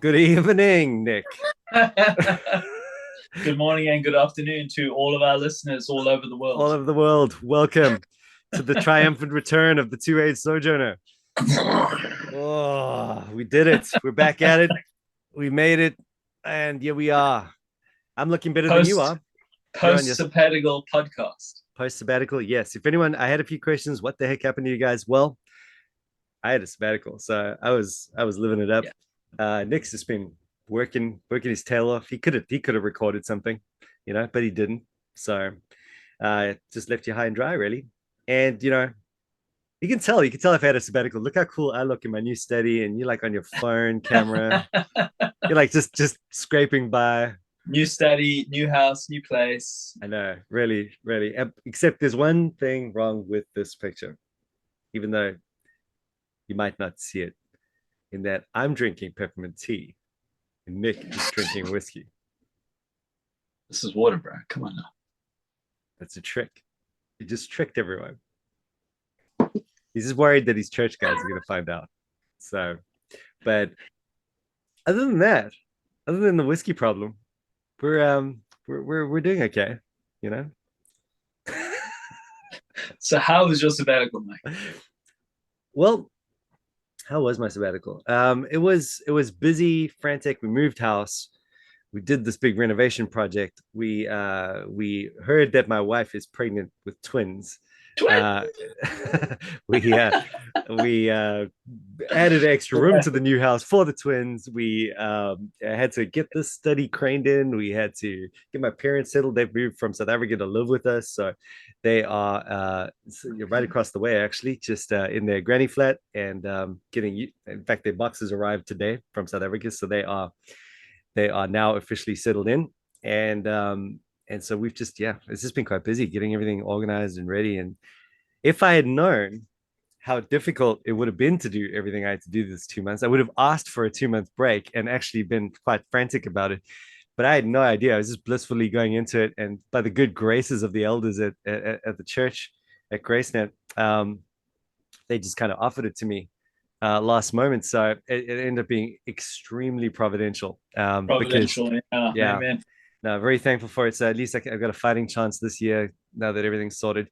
Good evening, Nick. Good morning and good afternoon to all of our listeners all over the All world. over the world. Welcome to the triumphant return of the two-age sojourner. Oh, we did it. We're back at it. We made it. And here we are. I'm looking better than you Post are. You're on post your sabbatical podcast. post sabbatical. Yes. If anyone, I had a few questions. What the heck happened to you guys? Well, I had a sabbatical, so I was living it up. Yeah. Nick's just been working his tail off. He could have recorded something, but he didn't. So just left you high and dry, really. And you can tell I've had a sabbatical. Look how cool I look in my new steady, and you're like on your phone camera. You're like just scraping by. New study, new house, new place. I know, really, really. Except there's one thing wrong with this picture, even though you might not see it, in that I'm drinking peppermint tea and Nick is drinking whiskey. This is water, bro. Come on now. That's a trick. He just tricked everyone. He's just worried that his church guys are going to find out. So, but other than that, other than the whiskey problem, we're doing okay, you know. So how was your sabbatical, Mike? Well, how was my sabbatical? It was busy, frantic. We moved house. We did this big renovation project. We heard that my wife is pregnant with twins. Twin. Uh, we added extra room to the new house for the twins. We had to get this study craned in. We had to get my parents settled. They've moved from South Africa to live with us, so they are right across the way, actually, just in their granny flat, and getting. In fact, their boxes arrived today from South Africa, so they are now officially settled in, and so we've just it's just been quite busy getting everything organized and ready. And if I had known how difficult it would have been to do everything I had to do this 2 months, I would have asked for a 2 month break and actually been quite frantic about it. But I had no idea. I was just blissfully going into it, and by the good graces of the elders at the church at GraceNet, they just kind of offered it to me last moment. So it ended up being extremely providential, because Providential. Yeah, yeah, amen. no, very thankful for it. So at least I've got a fighting chance this year now that everything's sorted.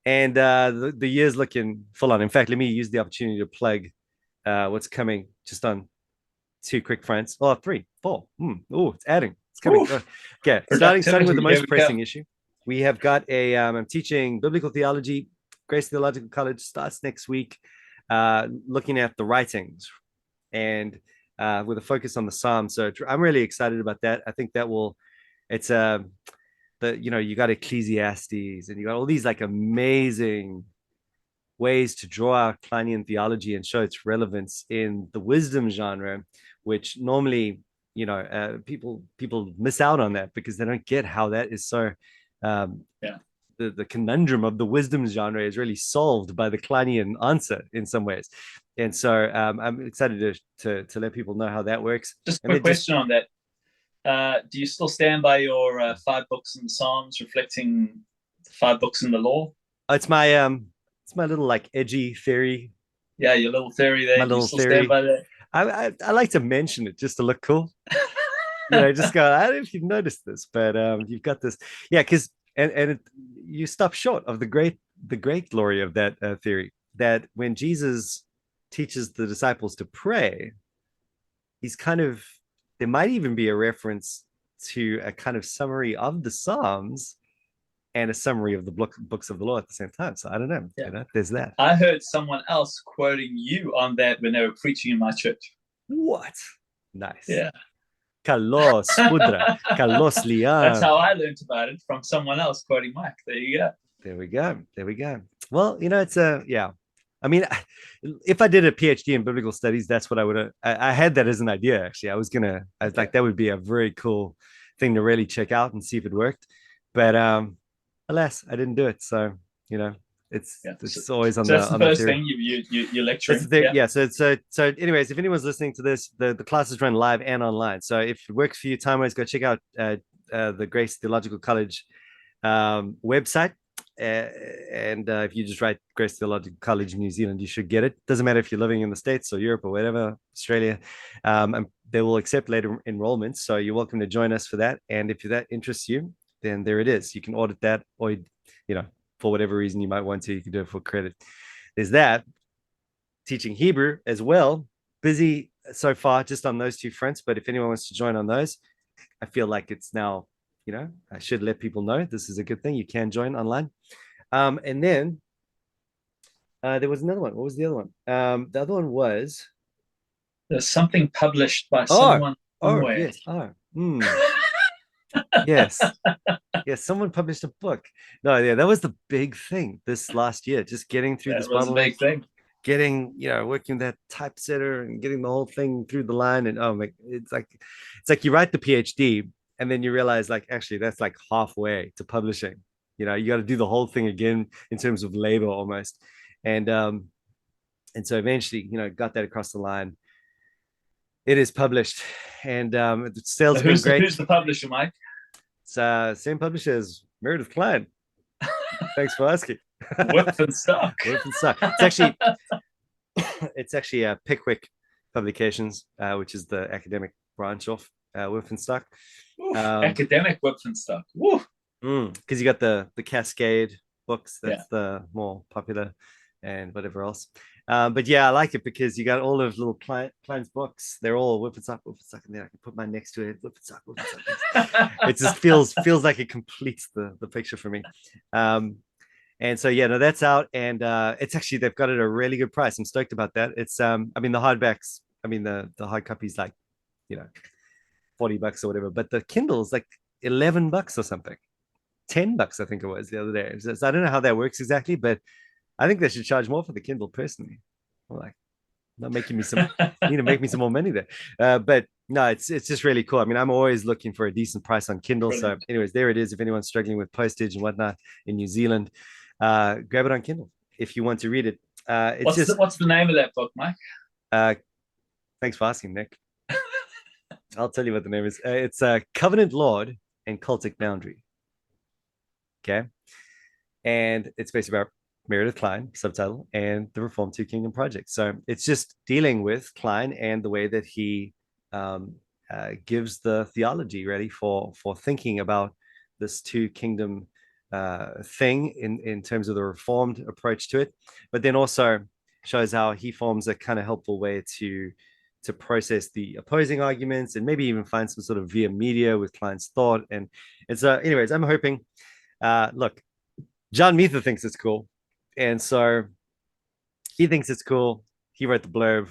And the year's looking full on. In fact, let me use the opportunity to plug what's coming just on two quick fronts. Oh, three, four. Oh, it's adding. It's coming. Oof. Okay, starting with Productivity. the Here most we go. pressing issue. We have got I'm teaching biblical theology. Grace Theological College starts next week, looking at the writings and with a focus on the Psalms. So I'm really excited about that. I think that will, it's you got Ecclesiastes and you got all these like amazing ways to draw out Kleinian theology and show its relevance in the wisdom genre, which normally people miss out on that because they don't get how that is so. Yeah. The conundrum of the wisdom genre is really solved by the Kleinian answer in some ways, and so I'm excited to let people know how that works. Just a And quick then just question on that. Do you still stand by your five books in the Psalms reflecting the five books in the law? it's my little like edgy theory, Yeah, your little theory my there. Do you little still stand theory. by that? I like to mention it just to look cool. Just go. I don't know if you've noticed this, but you've got this, yeah, because you stop short of the great glory of that theory. That when Jesus teaches the disciples to pray, he's kind of there might even be a reference to a kind of summary of the Psalms and a summary of the books of the law at the same time. So I don't know. Yeah. There's that. I heard someone else quoting you on that when they were preaching in my church. What? Nice. Yeah. Kalos Pudra, Kalos That's Liam. how I learned about it, from someone else quoting Mike. There you go. There we go. There we go. Well, it's a yeah. I mean, if I did a PhD in biblical studies, that's what I would have. I had that as an idea, actually. I was like, that would be a very cool thing to really check out and see if it worked. But alas, I didn't do it. So, you know, it's Yeah. it's always on So the that's the on the first theory. thing you're That's lecturing. the thing. Yeah. Yeah. So anyways, if anyone's listening to this, the classes run live and online. So if it works for you, time wise, go check out the Grace Theological College website. And if you just write Grace Theological College New Zealand, you should get it. Doesn't matter if you're living in the States or Europe or whatever, Australia. I'm they will accept later enrollments. So you're welcome to join us for that. And if that interests you, then there it is. You can audit that, or, for whatever reason you might want to, you can do it for credit. There's that. Teaching Hebrew as well. Busy so far just on those two fronts. But if anyone wants to join on those, I feel like it's now, I should let people know this is a good thing. You can join online. And then there was another one. What was the other one? The other one was There's something published by oh someone oh somewhere. yes yes yes, someone published a book. No, yeah, that was the big thing this last year. Just getting through this That was a Bible, big thing. getting working with that typesetter and getting the whole thing through the line. And oh my, it's like you write the PhD and then you realize like actually that's like halfway to publishing. You got to do the whole thing again in terms of labor almost. And and so eventually got that across the line. It is published, and the sales have been great. Who's the publisher, Mike? It's same publisher as Meredith Klein. Thanks for asking. Whip and Stock. Whip and Stock. It's actually Pickwick Publications, which is the academic branch of Whip and Stock. Academic Whip and Stock. Because you got the Cascade books. That's the more popular, and whatever else. But yeah, I like it because you got all of little Klein's books. They're all Whip and Stock, and then I can put mine next to it. Whip and Stock, Whip and Stock. It just feels like it completes the picture for me. And so yeah, no, that's out, and it's actually they've got it at a really good price. I'm stoked about that. It's the hardbacks. The hard copy's like, $40 or whatever, but the Kindle's like $11 or something. $10, I think it was the other day. So I don't know how that works exactly, but I think they should charge more for the Kindle personally. I'm like, not making me some, make me some more money there. But no, it's just really cool. I'm always looking for a decent price on Kindle. Brilliant. So anyways, there it is. If anyone's struggling with postage and whatnot in New Zealand, grab it on Kindle if you want to read it. What's the name of that book, Mike? Thanks for asking, Nick. I'll tell you what the name is. It's Covenant Lord and Cultic Boundary. Okay. And it's basically about Meredith Klein, subtitle, and the Reformed Two Kingdom Project. So it's just dealing with Klein and the way that he gives the theology ready for thinking about this two kingdom thing in terms of the Reformed approach to it, but then also shows how he forms a kind of helpful way to process the opposing arguments and maybe even find some sort of via media with Klein's thought. And so anyways, I'm hoping, look, John Meether thinks it's cool. And so he thinks it's cool. He wrote the blurb.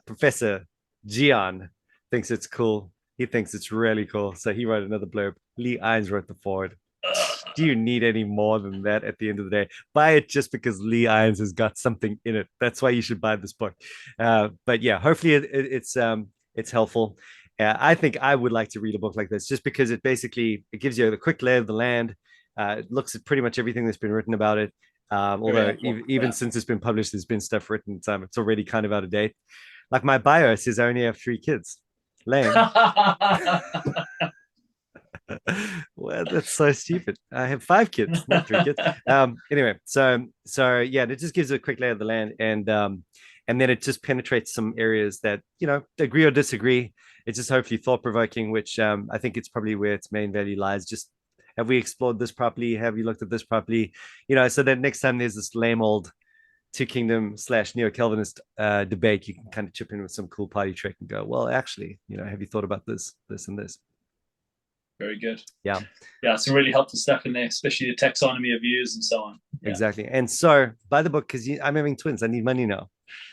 Professor Gian thinks it's cool. He thinks it's really cool. So he wrote another blurb. Lee Irons wrote the foreword. Do you need any more than that at the end of the day? Buy it just because Lee Irons has got something in it. That's why you should buy this book. But yeah, hopefully it's helpful. I think I would like to read a book like this just because it gives you the quick lay of the land. It looks at pretty much everything that's been written about it. Although even since it's been published, there's been stuff written. It's already kind of out of date. Like my bio says I only have 3 kids. Lame. Well, that's so stupid. I have 5 kids, not 3 kids. Anyway, so yeah, it just gives a quick lay of the land, and then it just penetrates some areas that agree or disagree. It's just hopefully thought provoking, which I think it's probably where its main value lies. Just have we explored this properly? Have you looked at this properly? So that next time there's this lame old Two Kingdom / Neo-Calvinist debate, you can kind of chip in with some cool party trick and go, well, actually, have you thought about this, and this? Very good. Yeah, some really helpful stuff in there, especially the taxonomy of views and so on. Yeah. Exactly. And so buy the book because I'm having twins. I need money now.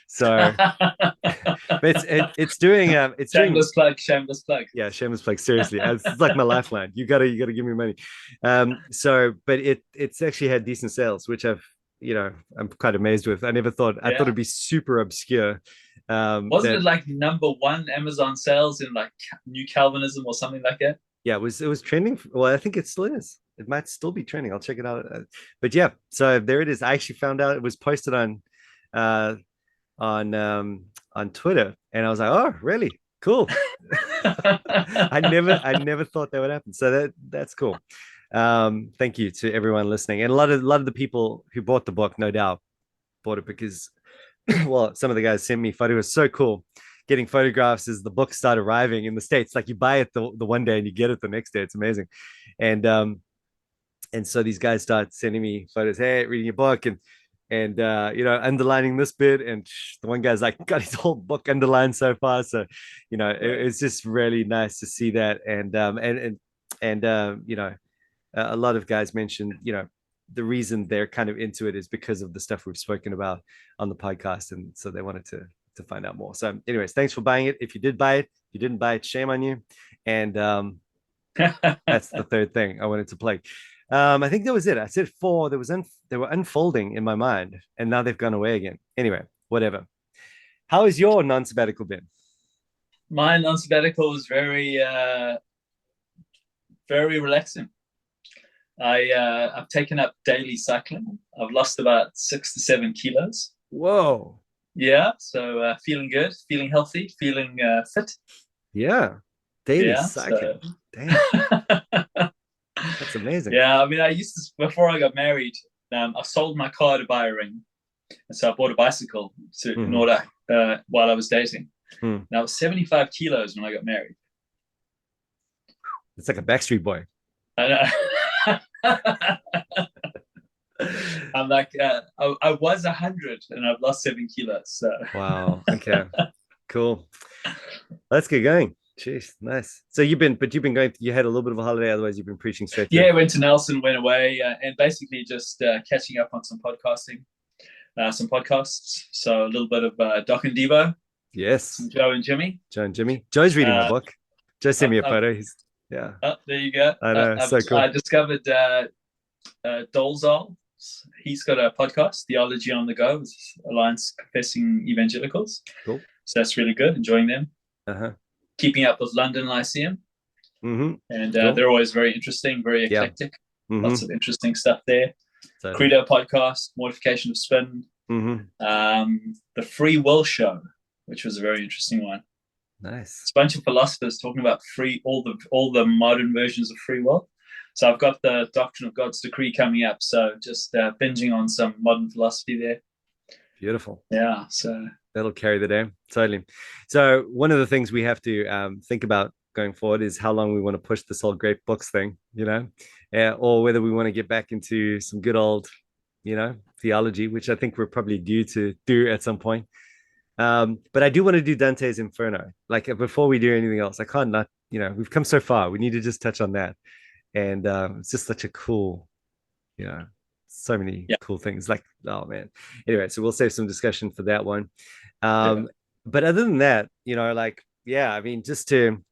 So but it's doing shameless plug. Yeah, shameless plug. Seriously, it's like my lifeline. You gotta give me money. But it's actually had decent sales, which I'm quite amazed with. I never thought. I thought it'd be super obscure. Wasn't it like #1 Amazon sales in like New Calvinism or something like that? Yeah, it was trending. Well, I think it still is. It might still be trending. I'll check it out. But yeah, so there it is. I actually found out it was posted on Twitter, and I was like, oh, really? Cool. I never thought that would happen. So that's cool. Thank you to everyone listening, and a lot of the people who bought the book, no doubt, bought it because, well, some of the guys sent me photos. It was so cool getting photographs as the books start arriving in the States. Like you buy it the one day and you get it the next day. It's amazing. And so these guys start sending me photos. Hey, reading your book and underlining this bit. And the one guy's like got his whole book underlined so far. So, it's just really nice to see that. And a lot of guys mentioned, the reason they're kind of into it is because of the stuff we've spoken about on the podcast. And so they wanted to find out more. So anyways, thanks for buying it. If you did buy it, if you didn't buy it, shame on you. And that's the third thing I wanted to play. I think that was it. I said 4. They were unfolding in my mind, and now they've gone away again. Anyway, whatever. How has your non-sabbatical been? My non-sabbatical was very relaxing. I've taken up daily cycling. I've lost about 6 to 7 kilos. Whoa. Yeah, so feeling good, feeling healthy, feeling fit. Yeah, daily Yeah, cycling. so... Damn. That's amazing. Yeah, I mean, I used to, before I got married, I sold my car to buy a ring. And so I bought a bicycle in order while I was dating. And I was 75 kilos when I got married. It's like a Backstreet Boy. I know. I'm like, I was 100 and I've lost 7 kilos. So. Wow. Okay. Cool. Let's get going. Jeez, nice. So you've been going. You had a little bit of a holiday. Otherwise, you've been preaching straight through. Yeah, went to Nelson, went away, and basically just catching up on some podcasting, some podcasts. So a little bit of Doc and Devo. Yes. Joe and Jimmy. Joe and Jimmy. Joe's reading my book. Joe sent me a photo. Yeah. Oh, there you go. I know. So cool. I discovered Dolzal. He's got a podcast, Theology on the Go, with Alliance Confessing Evangelicals. Cool. So that's really good. Enjoying them. Uh-huh. Keeping up with London Lyceum. Mm-hmm. And they're always very interesting, very eclectic. Yeah. Lots of interesting stuff there. Totally. Credo podcast, Mortification of Spin. The Free Will Show, which was a very interesting one. Nice. It's a bunch of philosophers talking about all the modern versions of free will. So I've got the Doctrine of God's Decree coming up. So just binging on some modern philosophy there. Beautiful. Yeah. So that'll carry the day. Totally. So one of the things we have to think about going forward is how long we want to push this whole great books thing, or whether we want to get back into some good old, theology, which I think we're probably due to do at some point. But I do want to do Dante's Inferno. Like before we do anything else, I can't not, we've come so far. We need to just touch on that. And it's just such a cool, so many cool things. Like, oh man. Anyway, so we'll save some discussion for that one. But other than that, I mean, just to,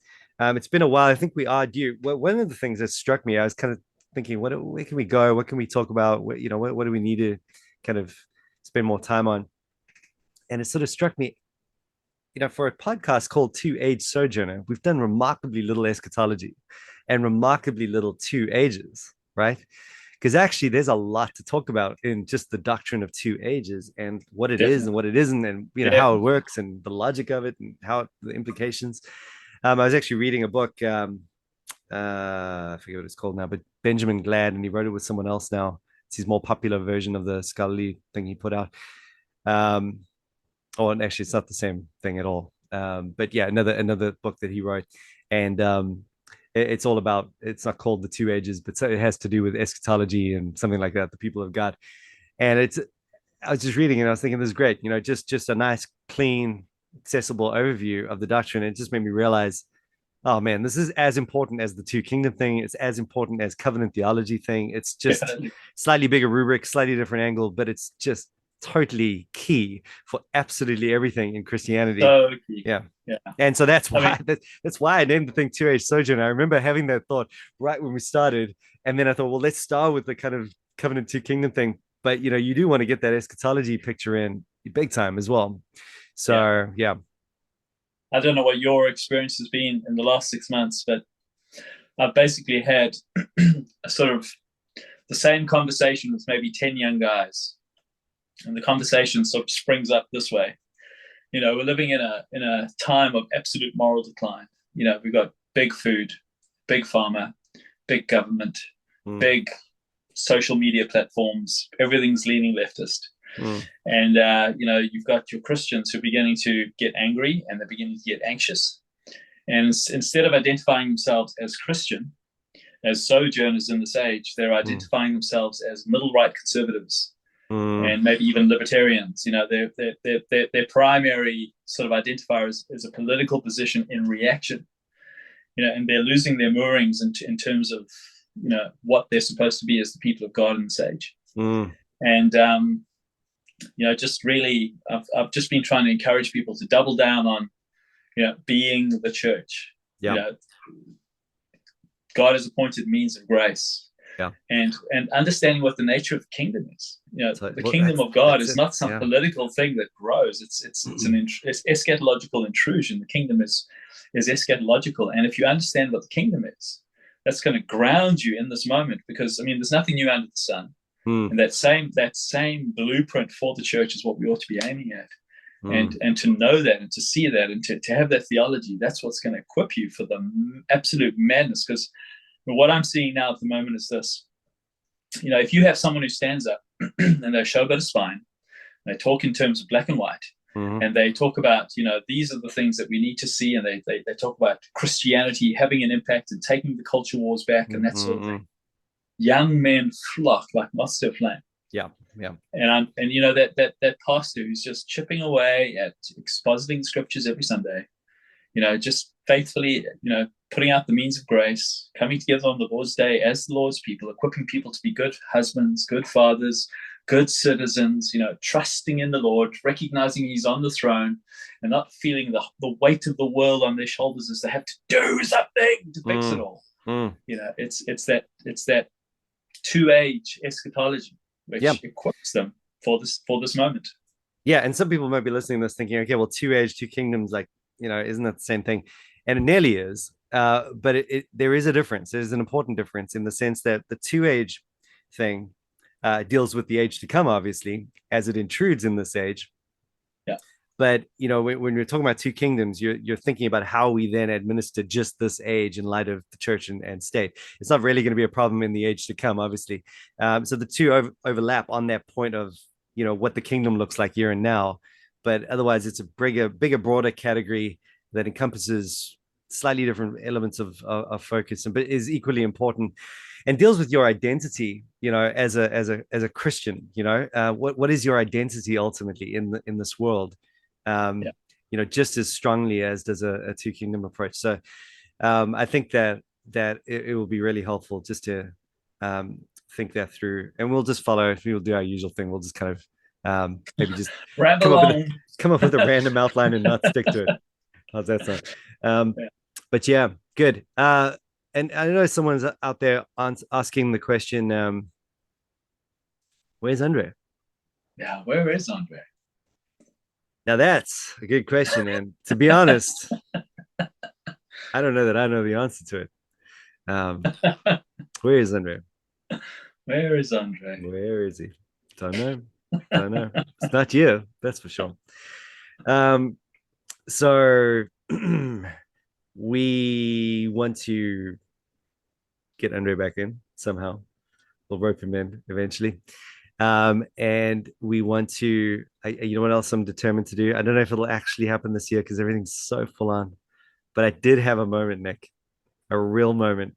it's been a while. I think we are due. One of the things that struck me, I was kind of thinking, where can we go? What can we talk about? What do we need to kind of spend more time on? And it sort of struck me, for a podcast called Two Age Sojourner, we've done remarkably little eschatology and remarkably little 2 ages, right? Because actually there's a lot to talk about in just the doctrine of 2 ages and what it is and what it isn't, and how it works and the logic of it and the implications. I was actually reading a book, I forget what it's called now, but Benjamin Glad, and he wrote it with someone else now. It's his more popular version of the scholarly thing he put out. And actually it's not the same thing at all. But yeah, another book that he wrote, and it's all about, it's not called the 2 ages, but it has to do with eschatology and something like that, the people of God. And I was just reading and I was thinking, this is great, just a nice, clean, accessible overview of the doctrine. It just made me realize, oh man, this is as important as the 2 kingdom thing. It's as important as covenant theology thing. It's just slightly bigger rubric, slightly different angle, but it's just totally key for absolutely everything in Christianity. So key. Yeah. And so that's why that's why I named the thing 2 Age Sojourner. I remember having that thought right when we started, and then I thought, well, let's start with the kind of covenant 2 kingdom thing. But you do want to get that eschatology picture in big time as well. So yeah. I don't know what your experience has been in the last 6 months, but I've basically had a sort of the same conversation with maybe 10 young guys. And the conversation sort of springs up this way. We're living in a time of absolute moral decline. We've got big food, big pharma, big government, big social media platforms. Everything's leaning leftist. Mm. And you've got your Christians who are beginning to get angry and they're beginning to get anxious. And instead of identifying themselves as Christian, as sojourners in this age, they're Mm. identifying themselves as middle right conservatives Mm. and maybe even libertarians. Their primary sort of identifier is a political position in reaction. And they're losing their moorings in terms of what they're supposed to be as the people of God in this age. Mm. And just really, I've just been trying to encourage people to double down on being the church. Yeah. God has appointed means of grace, Yeah. and understanding what the nature of the kingdom is. So, The well, kingdom of God is it. not some Yeah. political thing that grows. It's eschatological intrusion. The kingdom is eschatological, and if you understand what the kingdom is, that's going to ground you in this moment. Because there's nothing new under the sun, and that same blueprint for the church is what we ought to be aiming at. And to know that and to see that and to have that theology, that's what's going to equip you for the absolute madness. Because what I'm seeing now at the moment is this. If you have someone who stands up and they show a bit of spine, they talk in terms of black and white, and they talk about, these are the things that we need to see, and they talk about Christianity having an impact and taking the culture wars back and that sort of thing. Young men flock like moths to a flame. Yeah, yeah. And that pastor who's just chipping away at expositing scriptures every Sunday, just faithfully, putting out the means of grace, coming together on the Lord's Day as the Lord's people, equipping people to be good husbands, good fathers, good citizens, trusting in the Lord, recognizing He's on the throne, and not feeling the weight of the world on their shoulders as they have to do something to fix it all. It's that two-age eschatology which equips them for this moment. Yeah, and some people might be listening to this thinking, okay, well, two age, two kingdoms, like, isn't that the same thing? And it nearly is. But there is a difference. There's an important difference in the sense that the two age thing deals with the age to come, obviously, as it intrudes in this age. Yeah. But when you're talking about two kingdoms, you're thinking about how we then administer just this age in light of the church and state. It's not really going to be a problem in the age to come, obviously. So the two overlap on that point of what the kingdom looks like here and now. But otherwise, it's a bigger, broader category that encompasses slightly different elements of focus, but is equally important and deals with your identity. As a Christian, what is your identity ultimately in this world? Just as strongly as does a two kingdom approach. So I think that it will be really helpful just to think that through, and we'll just we'll do our usual thing. We'll just kind of maybe just come up with a random outline and not stick to it. How's that sound? But yeah, good. And I know someone's out there asking the question, where's Andre? Yeah, where is Andre? Now that's a good question, and to be honest, I don't know that I know the answer to it. Where is Andre? Where is Andre? Where is he? Don't know. It's not you, that's for sure. So we want to get Andre back in somehow. We'll rope him in eventually. And we want to, what else I'm determined to do? I don't know if it'll actually happen this year because everything's so full on. But I did have a moment, Nick, a real moment,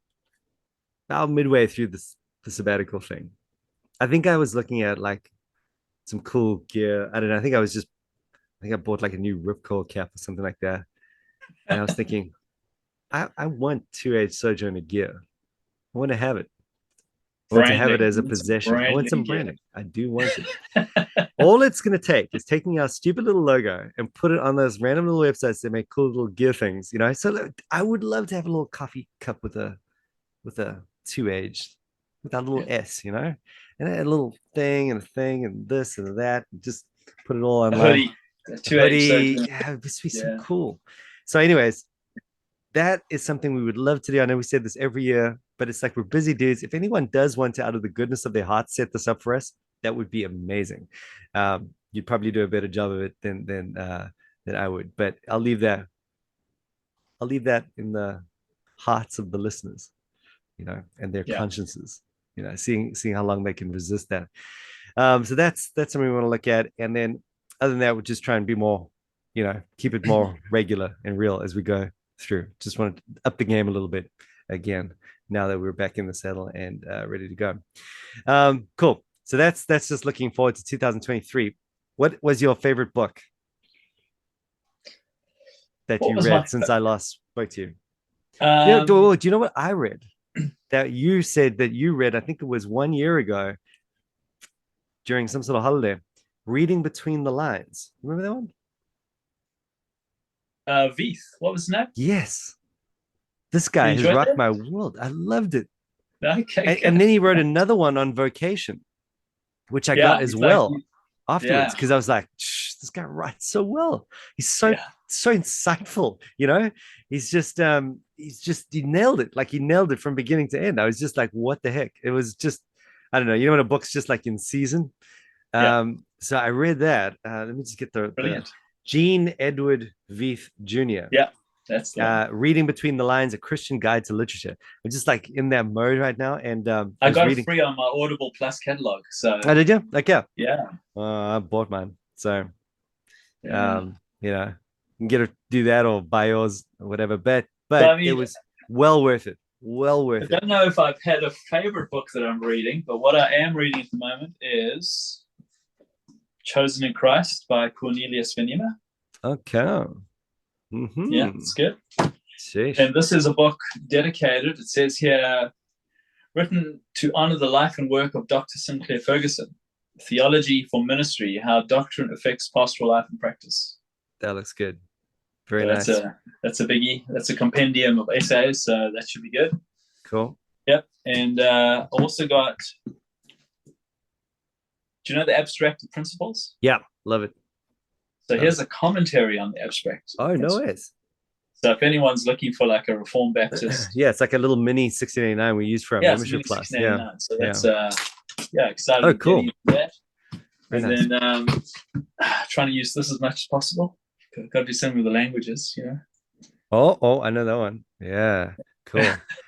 about midway through the sabbatical thing. I think I was looking at like some cool gear. I don't know. I think I bought like a new ripcord cap or something like that. And I was thinking, I want 2H Sojourner gear. I want to have it. I want to have it as a possession. I want some branding. I do want it. All it's going to take is taking our stupid little logo and put it on those random little websites that make cool little gear things. So I would love to have a little coffee cup with a 2H, with that little S, and a little thing and this and that. Just put it all online. Hoodie. Yeah, it'd be so cool. So, anyways, that is something we would love to do. I know we said this every year, but it's like we're busy dudes. If anyone does want to, out of the goodness of their heart, set this up for us, that would be amazing. You'd probably do a better job of it than I would. But I'll leave that in the hearts of the listeners, and their consciences. Seeing how long they can resist that. So that's something we want to look at. And then other than that, we'll just try and be more, keep it more regular and real as we go through. Just want to up the game a little bit again now that we're back in the saddle and ready to go. Cool. So that's just looking forward to 2023. What was your favorite book that What you was my? read since I last spoke to you? Um, Do you know what I read? That you said that you read, I think it was 1 year ago during some sort of holiday, Reading Between the Lines. Remember that one? Veith. What was his name? Yes. This You guy has enjoyed rocked that? my world. I loved it. Okay, And good. then he wrote another one on vocation, which I got Yeah, as he's like, well afterwards yeah, because I was like, this guy writes so well. He's so yeah, so insightful. He nailed it. Like he nailed it from beginning to end. I was just like, what the heck? It was just, I don't know. You know when a book's just like in season. yeah. So I read that. Let me just get the Brilliant. Gene Edward Veith Jr. Yeah, that's the one. Reading Between the Lines, a Christian Guide to Literature. I'm just like in that mode right now, and I I was got it reading. free on my Audible Plus catalog. So Oh, did you? Like, yeah, yeah, I bought mine. So, yeah. you can get to do that or buy yours or whatever. But So but I it mean, was well worth it. Well I worth it. don't know if I've had a favorite book that I'm reading, but what I am reading at the moment is Chosen in Christ by Cornelius Venema. Okay. Yeah, Mm-hmm. it's good. Sheesh. And this is a book dedicated, it says here, written to honor the life and work of Dr. Sinclair Ferguson, Theology for Ministry, How Doctrine Affects Pastoral Life and Practice. That looks good. Very So nice. that's a biggie. That's a compendium of essays, so that should be good. Cool. Yep. And also got, do you know the abstract principles? Yeah, love it. So Love here's it. a commentary on the abstract Oh, no principles. ways. So if anyone's looking for like a Reformed Baptist, Yeah, it's like a little mini 1689 we use for our yeah, it's membership mini class. Yeah. 1689. So Yeah. that's yeah, excited Oh, to get cool. into that. Very And nice. then trying to use this as much as possible. Got to do something with the languages, you know. Oh, I know that one. Yeah, cool.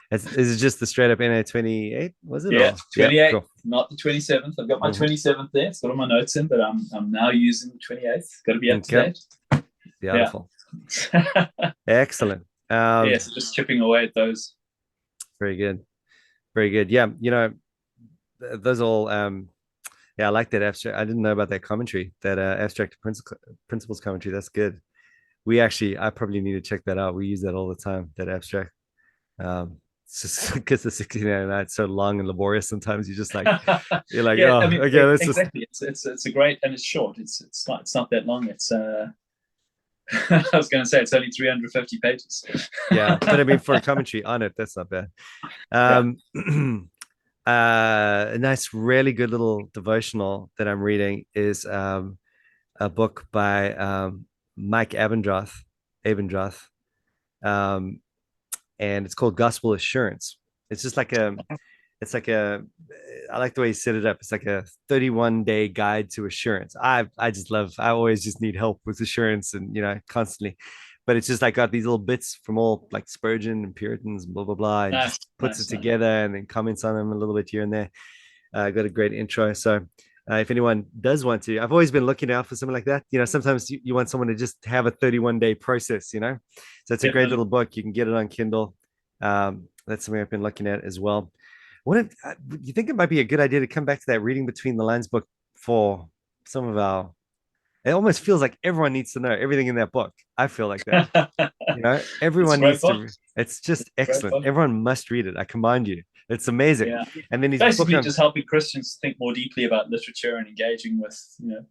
Is it just the straight up NA 28? Was it? Yeah, Or yeah, 28th, cool. not the 27th. I've got my Mhm. 27th there. It's got all my notes in, but I'm now using the 28th. Got to be up to Okay, date. Yeah. beautiful. Excellent. Yeah, so just chipping away at those. Very good. Very good. Yeah, those all yeah, I like that abstract. I didn't know about that commentary, that abstract principles commentary. That's good. I probably need to check that out. We use that all the time, that abstract. It's just because the 1699 is so long and laborious. Sometimes you're like, Yeah, I oh, mean, okay, let's just exactly. It's a great, and it's short. It's not that long. It's I was going to say it's only 350 pages. yeah. But I mean, for a commentary on it, that's not bad. Yeah. Um, a nice, really good little devotional that I'm reading is a book by Mike Abendroth, um, and it's called Gospel Assurance. It's just like it's like a, I like the way he set it up. It's like a 31-day guide to assurance. I always just need help with assurance and, constantly. But it's just like got these little bits from all like Spurgeon and Puritans and blah, blah, blah, and Nice, just puts it nice, nice. together and then comments on them a little bit here and there. Got a great intro. So if anyone does want to, I've always been looking out for something like that. Sometimes you want someone to just have a 31-day process. So it's a great Definitely. little book. You can get it on Kindle. That's something I've been looking at as well. You think it might be a good idea to come back to that Reading Between the Lines book for some of our, it almost feels like everyone needs to know everything in that book. I feel like that. It's a Everyone great needs book. to, it's just Great excellent. book. Everyone must read it. I command you. It's amazing. Yeah. And then his book Basically, on, just helping Christians think more deeply about literature and engaging with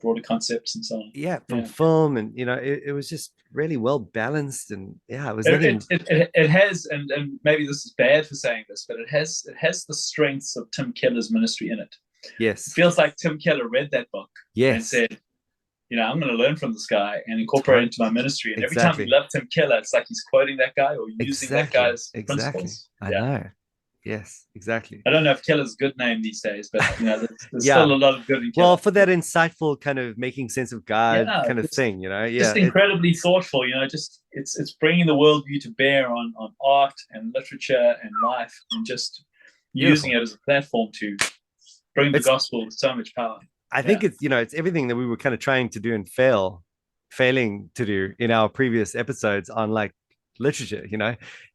broader concepts and so on. yeah, from Yeah. film, and it was just really well balanced, and yeah, it was It, nothing. it, it, it has, and maybe this is bad for saying this, but it has the strengths of Tim Keller's ministry in it. It Yes, feels like Tim Keller read that book and yes, said, I'm going to learn from this guy and incorporate it into my ministry. And every time he exactly, loved Tim Keller, it's like he's quoting that guy or using that exactly, guy's exactly. principles. I Yeah. know. Yes, exactly. I don't know if Keller's a good name these days, but there's Yeah. still a lot of good in Well, Keller. for that insightful kind of making sense of God Yeah, kind of thing, just yeah, incredibly thoughtful. Just it's bringing the worldview to bear on art and literature and life, and just using beautiful. it as a platform to bring the It's gospel with so much power. I think Yeah. it's, it's everything that we were kind of trying to do and failing to do in our previous episodes on like literature.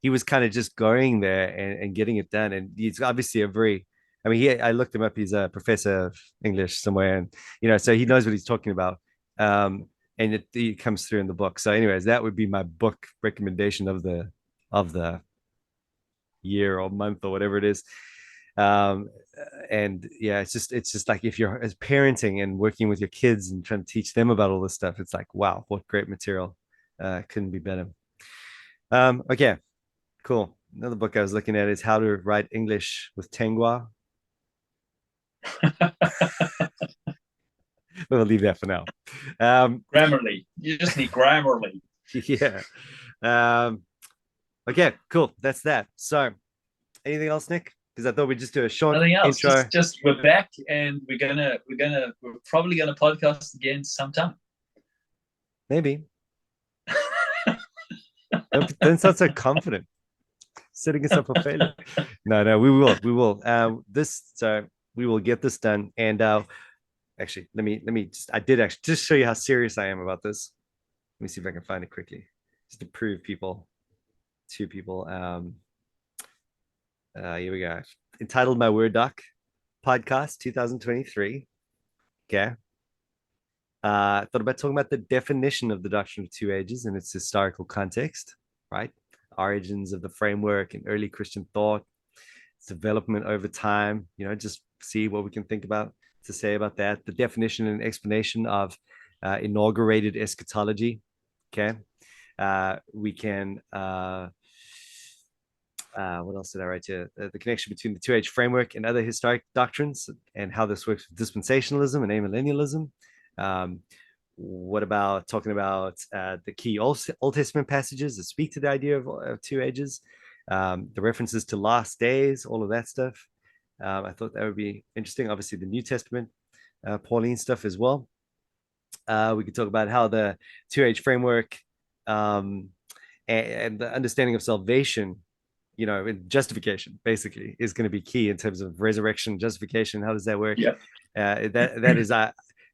He was kind of just going there and getting it done. And he's obviously I mean, I looked him up. He's a professor of English somewhere, and so he knows what he's talking about. And it comes through in the book. So, anyways, that would be my book recommendation of the year or month or whatever it is. um and yeah, it's just like, if you're as parenting and working with your kids and trying to teach them about all this stuff, it's like, wow, what great material. Couldn't be better. Okay, cool. Another book I was looking at is How to Write English with Tengwa. We'll leave that for now. Grammarly. You just need Grammarly. Yeah. um okay, cool, that's that. So anything else, Nick? Because I thought we'd just do a short Nothing else. intro. Just we're back, and we're probably gonna podcast again sometime. Maybe. Don't sound so confident, setting us up for failure. No, we will. We will get this done. And actually, let me just, I did actually just show you how serious I am about this. Let me see if I can find it quickly, just to prove to people. Here we go. Entitled My Word Doc Podcast 2023. Okay. Thought about talking about the definition of the doctrine of two ages and its historical context, right? Origins of the framework and early Christian thought, its development over time, just see what we can think about to say about that. The definition and explanation of inaugurated eschatology. Okay. We can, what else did I write here? The connection between the two age framework and other historic doctrines and how this works with dispensationalism and amillennialism. What about talking about the key Old Testament passages that speak to the idea of two ages, the references to last days, all of that stuff. I thought that would be interesting. Obviously, the New Testament, Pauline stuff as well. We could talk about how the two-age framework and the understanding of salvation, justification basically is going to be key in terms of resurrection, justification. How does that work? Yeah. That is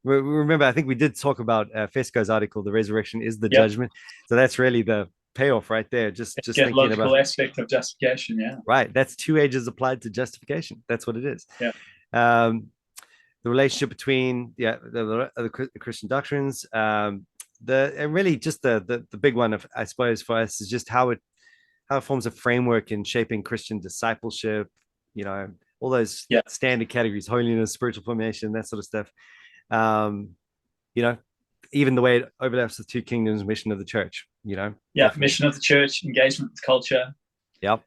remember, I think we did talk about Fesco's article, the resurrection is the Yep. judgment. So that's really the payoff right there. Just thinking logical about aspect of justification. Yeah. Right. That's two ages applied to justification. That's what it is. Yeah. The relationship between the Christian doctrines, and really just the big one of, I suppose, for us is just how it forms a framework in shaping Christian discipleship. All those standard categories: holiness, spiritual formation, that sort of stuff. Even the way it overlaps the two kingdoms, mission of the church. Mission of the church, engagement with culture. Yep.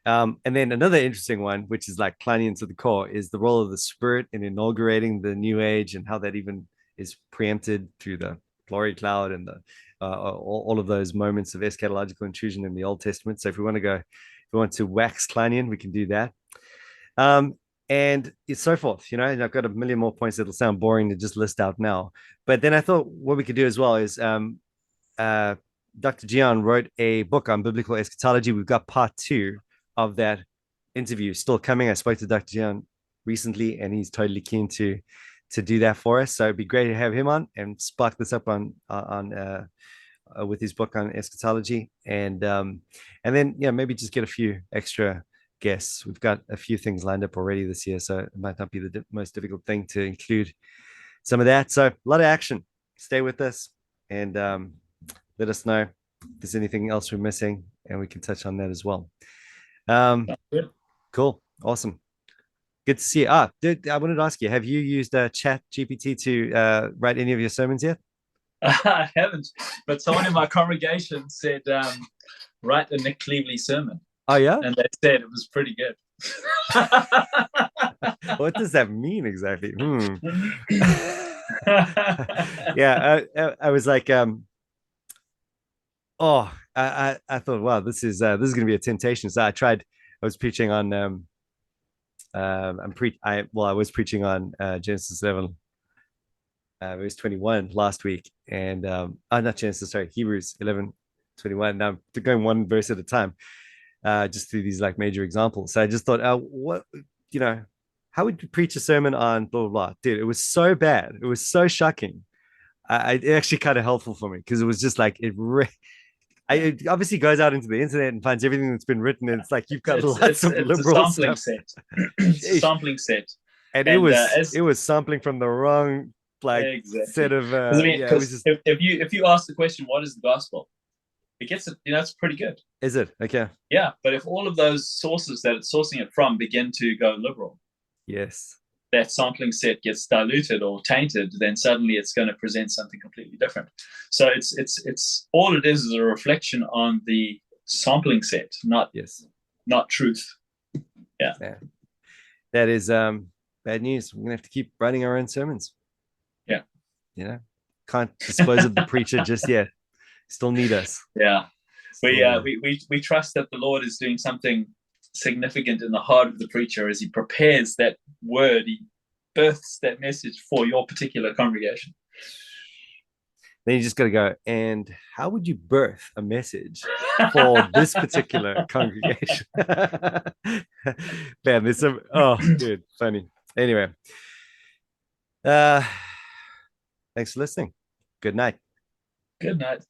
And then another interesting one, which is like Kleinian to the core, is the role of the Spirit in inaugurating the new age and how that even is preempted through the glory cloud and the all of those moments of eschatological intrusion in the Old Testament. So if we want to wax Kleinian, we can do that. And it's so forth, and I've got a million more points that'll sound boring to just list out now. But then I thought what we could do as well is Dr. Gian wrote a book on biblical eschatology. We've got part 2 of that interview still coming. I spoke to Dr. Gian recently, and he's totally keen to do that for us. So it'd be great to have him on and spark this up on with his book on eschatology, and then maybe just get a few extra guests. We've got a few things lined up already this year, so it might not be the most difficult thing to include some of that. So a lot of action. Stay with us and let us know if there's anything else we're missing, and we can touch on that as well. Cool. Awesome. Good to see you. Dude, I wanted to ask you, have you used Chat GPT to write any of your sermons yet? I haven't, but someone in my congregation said, write the Nick Cleveley sermon. Oh, yeah? And they said it was pretty good. What does that mean exactly? Yeah, I was like, I thought, wow, this is going to be a temptation. So I was preaching on, I was preaching on Genesis 11, verse 21 last week, and not Genesis, sorry, Hebrews 11:21. Now I'm going one verse at a time, just through these like major examples. So I just thought, what, how would you preach a sermon on blah blah blah? Dude, it was so bad. It was so shocking. It actually kind of helpful for me because it was just like Yeah. it obviously goes out into the internet and finds everything that's been written, and it's like you've got lots of It's a liberal sampling stuff. set. It's a Sheesh. sampling set, And and it as was sampling from the wrong like set exactly of because I mean yeah, it was because just if you ask the question, what is the gospel? It gets it. You know, it's pretty good. is it? Okay. Yeah, but if all of those sources that it's sourcing it from begin to go liberal, Yes. that sampling set gets diluted or tainted, then suddenly it's going to present something completely different. So it's all it is a reflection on the sampling set, Yes. not truth. Yeah. Yeah. That is bad news. We're gonna have to keep writing our own sermons. Yeah. You know, can't dispose of the preacher just yet. Still need us. Yeah. Still need us. We trust that the Lord is doing something significant in the heart of the preacher as he prepares that word, he births that message for your particular congregation. Then you just got to go. And how would you birth a message for this particular congregation? Man, there's some. Oh, dude, funny. Anyway, uh, thanks for listening. Good night. Good night.